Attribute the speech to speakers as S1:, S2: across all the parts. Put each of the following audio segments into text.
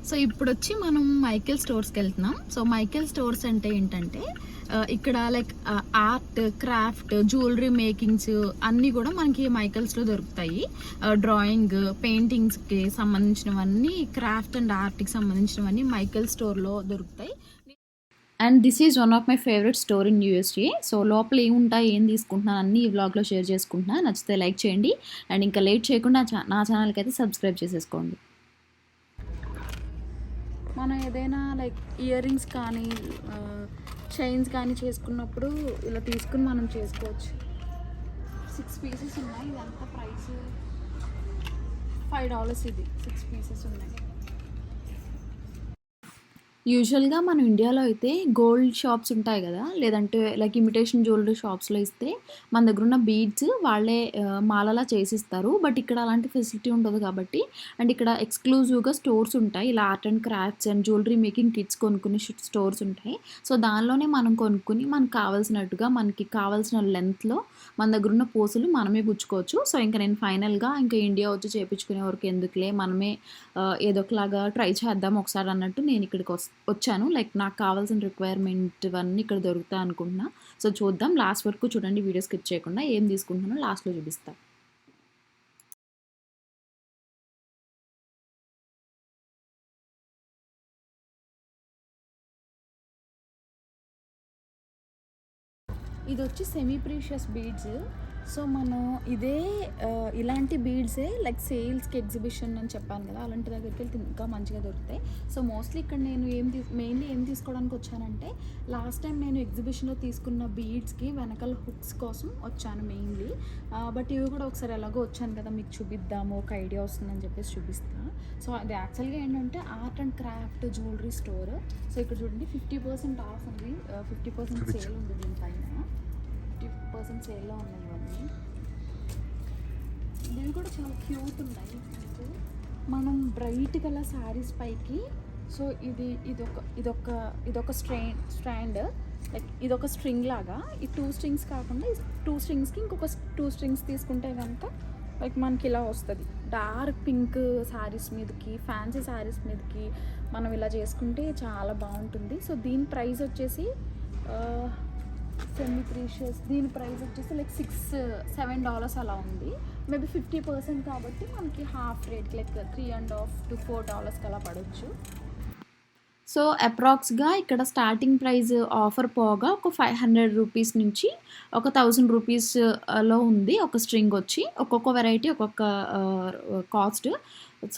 S1: So ఇప్పుడొచ్చి మనం Michael స్టోర్స్కి వెళ్తున్నాం. So Michael stores అంటే ఏంటంటే ఇక్కడ like art, craft, jewellery makings అన్నీ కూడా మనకి మైకేల్స్లో దొరుకుతాయి. డ్రాయింగ్, పెయింటింగ్స్కి సంబంధించినవన్నీ, క్రాఫ్ట్ అండ్ ఆర్ట్కి సంబంధించినవన్నీ మైకేల్ స్టోర్లో దొరుకుతాయి. And this is one of my favourite store in USA. So లోపల ఏముంటాయి, ఏం తీసుకుంటున్నాను అన్నీ ఈ వ్లాగ్లో షేర్ చేసుకుంటున్నా. నచ్చితే లైక్ చేయండి అండ్ ఇంకా లేట్ చేయకుండా నా ఛానల్కి అయితే సబ్స్క్రైబ్ చేసేసుకోండి. మనం ఏదైనా లైక్ ఇయర్ రింగ్స్ కానీ చైన్స్ కానీ చేసుకున్నప్పుడు ఇలా తీసుకుని మనం చేసుకోవచ్చు. 6 పీసెస్ ఉన్నాయి. ఇదంతా ప్రైస్ $5. ఇది 6 పీసెస్ ఉన్నాయి. యూజువల్గా మన ఇండియాలో అయితే గోల్డ్ షాప్స్ ఉంటాయి కదా, లేదంటే లైక్ ఇమిటేషన్ జ్యువెలరీ షాప్స్లో ఇస్తే మన దగ్గర ఉన్న బీడ్స్ వాళ్ళే మాలలా చేసిస్తారు. బట్ ఇక్కడ అలాంటి ఫెసిలిటీ ఉండదు కాబట్టి, అండ్ ఇక్కడ ఎక్స్క్లూజివ్గా స్టోర్స్ ఉంటాయి. ఇలా art and crafts and jewellery making kits కొనుక్కునే స్టోర్స్ ఉంటాయి. సో దానిలోనే మనం కొనుక్కుని మనకు కావాల్సినట్టుగా మనకి కావాల్సిన లెంత్లో మన దగ్గర ఉన్న పూసలు మనమే గుచ్చుకోవచ్చు. సో ఇంకా నేను ఫైనల్గా ఇంకా ఇండియా వచ్చి చేయించుకునే వరకు ఎందుకులే, మనమే ఏదో ఒకలాగా ట్రై చేద్దాం ఒకసారి అన్నట్టు నేను ఇక్కడికి వచ్చాను. లైక్ నాకు కావాల్సిన రిక్వైర్మెంట్ అన్నీ ఇక్కడ దొరుకుతాయి అనుకుంటున్నా. సో చూద్దాం, లాస్ట్ వరకు చూడండి, వీడియో స్కిప్ చేయకుండా. ఏం తీసుకుంటున్నానో లాస్ట్లో చూపిస్తాను. ఇది వచ్చి సెమీ ప్రీషియస్ బీడ్స్. సో మనం ఇలాంటి బీడ్సే లైక్ సేల్స్కి, ఎగ్జిబిషన్ అని చెప్పాను కదా, అలాంటి దగ్గరికి వెళ్తే ఇంకా మంచిగా దొరుకుతాయి. సో మోస్ట్లీ ఇక్కడ నేను మెయిన్లీ ఏం తీసుకోవడానికి వచ్చానంటే, లాస్ట్ టైం నేను ఎగ్జిబిషన్లో తీసుకున్న బీడ్స్కి వెనకాల హుక్స్ కోసం వచ్చాను మెయిన్లీ. బట్ ఇవి కూడా ఒకసారి ఎలాగో వచ్చాను కదా, మీకు చూపిద్దాము, ఒక ఐడియా వస్తుందని చెప్పేసి చూపిస్తాను. సో అది యాక్చువల్గా ఏంటంటే art and craft jewellery store. So ఇక్కడ చూడండి 50% ఆఫ్ ఉంది, 50% సేల్ ఉంది. దీనిపైన 50% సేల్లో ఉన్నాయి ఇవన్నీ. ఇవి కూడా చాలా క్యూట్ ఉన్నాయి. మనం బ్రైట్ కలర్ శారీస్ పైకి, సో ఇదొక స్ట్రాండ్, లైక్ ఇదొక స్ట్రింగ్ లాగా. ఈ 2 స్ట్రింగ్స్ కాకుండా 2 స్ట్రింగ్స్కి ఇంకొక 2 స్ట్రింగ్స్ తీసుకుంటే కనుక లైక్ మనకి ఇలా వస్తుంది. డార్క్ పింక్ శారీస్ మీదకి, ఫ్యాన్సీ శారీస్ మీదకి మనం ఇలా చేసుకుంటే చాలా బాగుంటుంది. సో దీని ప్రైస్ వచ్చేసి సెమీ ప్రీషియస్, దీని ప్రైస్ వచ్చేసి లైక్ $7 అలా ఉంది. మేబీ 50% కాబట్టి మనకి హాఫ్ రేట్ లైక్ $3.5 to $4 అలా పడవచ్చు. సో అప్రాక్స్గా ఇక్కడ స్టార్టింగ్ ప్రైస్ ఆఫర్ పోగా ఒక 500 రూపీస్ నుంచి ఒక 1000 రూపీస్లో ఉంది ఒక స్ట్రింగ్ వచ్చి. ఒక్కొక్క వెరైటీ ఒక్కొక్క కాస్ట్.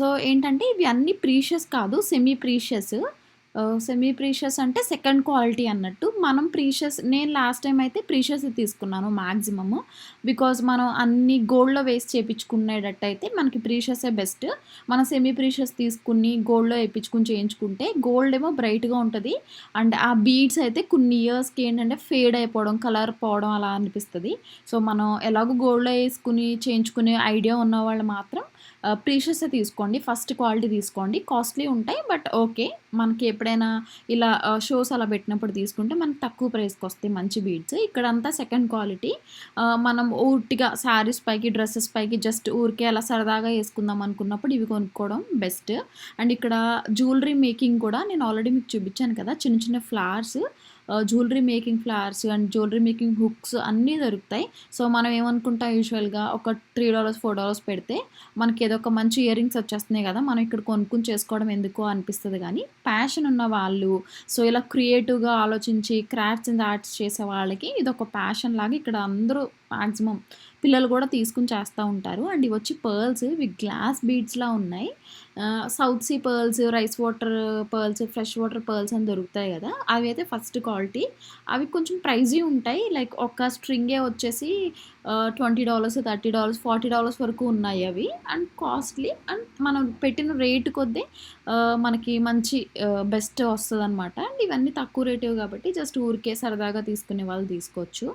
S1: సో ఏంటంటే ఇవి అన్నీ ప్రీషియస్ కాదు, సెమీ ప్రీషియస్. సెమీ ప్రీషియస్ అంటే సెకండ్ క్వాలిటీ అన్నట్టు. మనం నేను లాస్ట్ టైం అయితే ప్రీషియస్ తీసుకున్నాను మ్యాక్సిమమ్. బికాజ్ మనం అన్ని గోల్డ్లో వేసి చేయించుకునేటట్టు అయితే మనకి ప్రీషియసే బెస్ట్. మనం సెమీ ప్రీషియస్ తీసుకుని గోల్డ్లో వేయించుకుని చేయించుకుంటే గోల్డ్ ఏమో బ్రైట్గా ఉంటుంది, అండ్ ఆ బీడ్స్ అయితే కొన్ని ఇయర్స్కి ఏంటంటే ఫేడ్ అయిపోవడం, కలర్ పోవడం అలా అనిపిస్తుంది. సో మనం ఎలాగో గోల్డ్లో వేసుకుని చేయించుకునే ఐడియా ఉన్న వాళ్ళు మాత్రం ప్రీషియసే తీసుకోండి, ఫస్ట్ క్వాలిటీ తీసుకోండి. కాస్ట్లీ ఉంటాయి బట్ ఓకే, మనకి ఎప్పుడైనా ఇలా షోస్ అలా పెట్టినప్పుడు తీసుకుంటే మనకి తక్కువ ప్రైస్కి వస్తాయి మంచి బీడ్స్. ఇక్కడంతా సెకండ్ క్వాలిటీ. మనం ఊటిగా శారీస్ పైకి, డ్రెస్సెస్ పైకి జస్ట్ ఊరికే అలా సరదాగా వేసుకుందాం అనుకున్నప్పుడు ఇవి కొనుక్కోవడం బెస్ట్. అండ్ ఇక్కడ జ్యువెలరీ మేకింగ్ కూడా నేను ఆల్రెడీ మీకు చూపించాను కదా, చిన్న చిన్న flowers, jewellery making flowers and jewellery making hooks అన్నీ దొరుకుతాయి. సో మనం ఏమనుకుంటాం, యూజువల్గా ఒక $3 $4 పెడితే మనకి ఏదో ఒక మంచి ఇయర్ రింగ్స్ వచ్చేస్తున్నాయి కదా, మనం ఇక్కడ కొనుక్కుని చేసుకోవడం ఎందుకో అనిపిస్తుంది. కానీ ప్యాషన్ ఉన్న వాళ్ళు, సో ఇలా క్రియేటివ్గా ఆలోచించి క్రాఫ్ట్స్ అండ్ ఆర్ట్స్ చేసే వాళ్ళకి ఇది ఒక ప్యాషన్ లాగా ఇక్కడ అందరూ మ్యాక్సిమం పిల్లలు కూడా తీసుకుని చేస్తూ ఉంటారు. అండ్ ఇవి వచ్చి పర్ల్స్, ఇవి గ్లాస్ బీడ్స్లా ఉన్నాయి. South sea pearls, rice water pearls, fresh water pearls అని దొరుకుతాయి కదా, అవి అయితే ఫస్ట్ క్వాలిటీ. అవి కొంచెం ప్రైజీ ఉంటాయి. లైక్ ఒక స్ట్రింగే వచ్చేసి $20, $30, $40 వరకు ఉన్నాయి అవి. అండ్ కాస్ట్లీ, అండ్ మనం పెట్టిన రేటు కొద్దీ మనకి మంచి బెస్ట్ వస్తుంది అనమాట. అండ్ ఇవన్నీ తక్కువ రేటు కాబట్టి జస్ట్ ఊరికే సరదాగా తీసుకునే వాళ్ళు తీసుకోవచ్చు.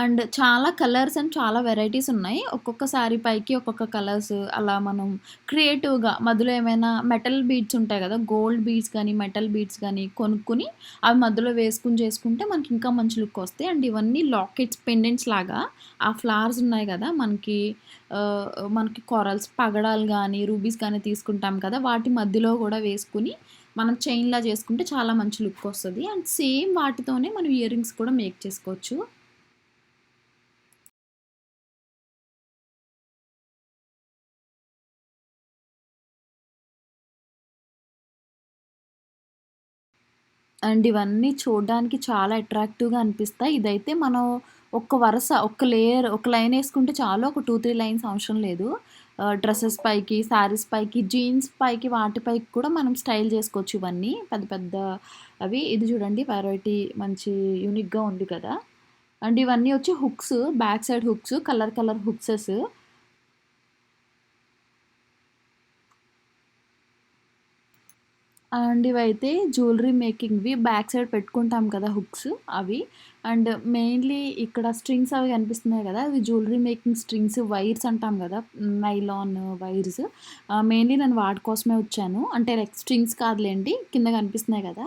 S1: అండ్ చాలా కలర్స్ అండ్ చాలా వెరైటీస్ ఉన్నాయి. ఒక్కొక్క శారీ పైకి ఒక్కొక్క కలర్స్ అలా మనం క్రియేటివ్‌గా మధ్యలో ఏమైనా మెటల్ బీడ్స్ ఉంటాయి గదా! గోల్డ్ బీడ్స్ గానీ, మెటల్ బీడ్స్ గానీ కొనుక్కొని అవి మధ్యలో వేసుకొని చేసుకుంటే మనకి ఇంకా మంచి లుక్ వస్తాయి. అండ్ ఇవన్నీ లాకెట్స్, పెండెంట్స్ లాగా ఆ ఫ్లవర్స్ ఉన్నాయి గదా! ఆహ్, మనకి కొరల్స్, పగడాలు గానీ, రూబీస్ గానీ తీసుకుంటాం కదా! వాటి మధ్యలో గూడా వేసుకొని మనం చైన్‌లా చేసుకుంటే చాలా మంచి లుక్ వస్తది. అండ్ సేమ్ వాటితోనే మనం ఇయర్ రింగ్స్ కూడా మేక్ చేసుకోవచ్చు. అండ్ ఇవన్నీ చూడ్డానికి చాలా అట్రాక్టివ్‌గా అనిపిస్తాయి. ఇదైతే మనం ఒక్క వరుస, ఒక్క లేయర్, ఒక లైన్ ఏసుకుంటే చాలు. ఒక 2, 3 లైన్స్ అవసరం లేదు. డ్రెసెస్ పైకి, శారీస్ పైకి, జీన్స్ పైకి వాటి పైకి కూడా మనం స్టైల్ జేసుకోవచ్చు ఇవన్నీ. పెద్ద పెద్ద అవి. ఇది చూడండి వెరైటీ మంచి యూనిక్‌గా ఉంది కదా! అండ్ ఇవన్నీ వచ్చి hooks, back side hooks, colour colour హుక్సెస్. అండ్ ఇవైతే జ్యువెలరీ మేకింగ్‌వి బ్యాక్ సైడ్ పెట్టుకుంటాం కదా హుక్స్ అవి. అండ్ మెయిన్‌లీ ఇక్కడ స్ట్రింగ్స్ అవి కనిపిస్తున్నాయి గదా! అవి జ్యువెలరీ మేకింగ్ స్ట్రింగ్స్, వైర్స్ అంటాం గదా! Nylon wires. మెయిన్‌లీ నేను వాటి కోసమే వచ్చాను. అంటే లైక్ స్ట్రింగ్స్ కాదులెండి. కింద కనిపిస్తున్నాయి గదా!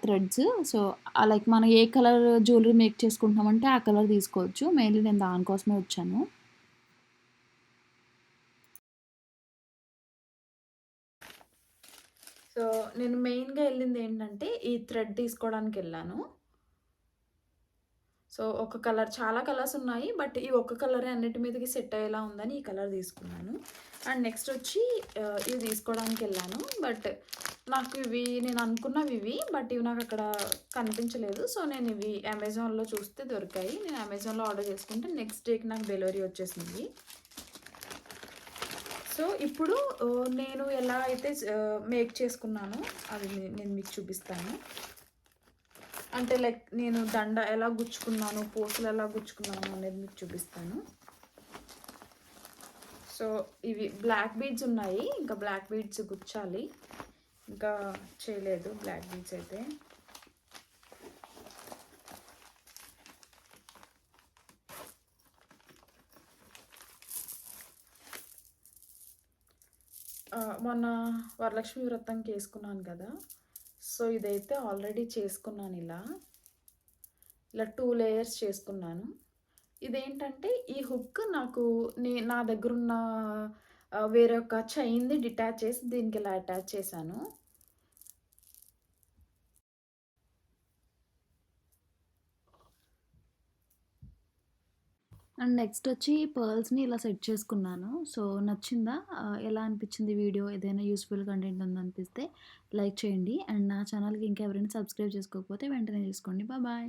S1: థ్రెడ్స్. సో, లైక్ మనం ఏ కలర్ జ్యువెలరీ మేక్ చేసుకుంటున్నామంటే ఆ కలర్ తీసుకోవచ్చు. మెయిన్‌లీ నేను దాని కోసమే వచ్చాను. సో, నేను మెయిన్‌గా ఎళ్ళిందేంటంటే ఈ థ్రెడ్ తీసుకోవడానికెళ్ళాను. సో, ఒక కలర్ చాలా కలర్స్ ఉన్నాయి. బట్ ఈ ఒక్క కలరే అన్నిటి మీదకి సెట్ అయ్యేలా ఉందని ఈ కలర్ తీసుకున్నాను. అండ్ నెక్స్ట్ వచ్చి ఇవి తీసుకోవడానికెళ్ళాను. బట్ నాకు ఇవి నేను అనుకున్నవి ఇవి. బట్ ఇవి నాకు అక్కడ కనిపించలేదు. సో, నేను ఇవి అమెజాన్‌లో చూస్తే దొరికాయి. నేను అమెజాన్‌లో ఆర్డర్ చేసుకుంటే నెక్స్ట్ డేకి నాకు డెలివరీ వచ్చేసింది. సో, ఇప్పుడు నేను ఎలా అయితే మేక్ చేసుకున్నానో అది నేను మీకు చూపిస్తాను. అంటే లైక్ నేను దండ ఎలా గుచ్చుకున్నాను, పూసలు ఎలా గుచ్చుకున్నాను అనేది మీకు చూపిస్తాను. సో, ఇవి బ్లాక్ బీడ్స్ ఉన్నాయి. ఇంకా బ్లాక్ బీడ్స్ గుచ్చాలి. ఇంకా చేయలేదు బ్లాక్ బీడ్స్ అయితే. మొన్న వరలక్ష్మి వ్రతంకి ఏసుకున్నాను కదా! సో, ఇదైతే ఆల్రెడీ చేసుకున్నాను ఇలా. ఇలా 2 లేయర్స్ చేసుకున్నాను. ఇదేంటంటే ఈ హుక్ నాకు నా దగ్గరున్న వేరొక చైన్‌ది డిటాచ్ చేసి దీనికిలా అటాచ్ చేశాను. అండ్ నెక్స్ట్ వచ్చి పర్ల్స్‌ని ఇలా సెట్ చేసుకున్నాను. సో, నచ్చిందా? ఎలా అనిపించింది వీడియో? ఏదైనా యూజ్‌ఫుల్ కంటెంట్ ఉందనిపిస్తే లైక్ చేయండి. అండ్ నా ఛానల్‌కి ఇంకా ఎవరైనా సబ్స్క్రైబ్ చేసుకోకపోతే వెంటనే చేసుకోండి. బాయ్.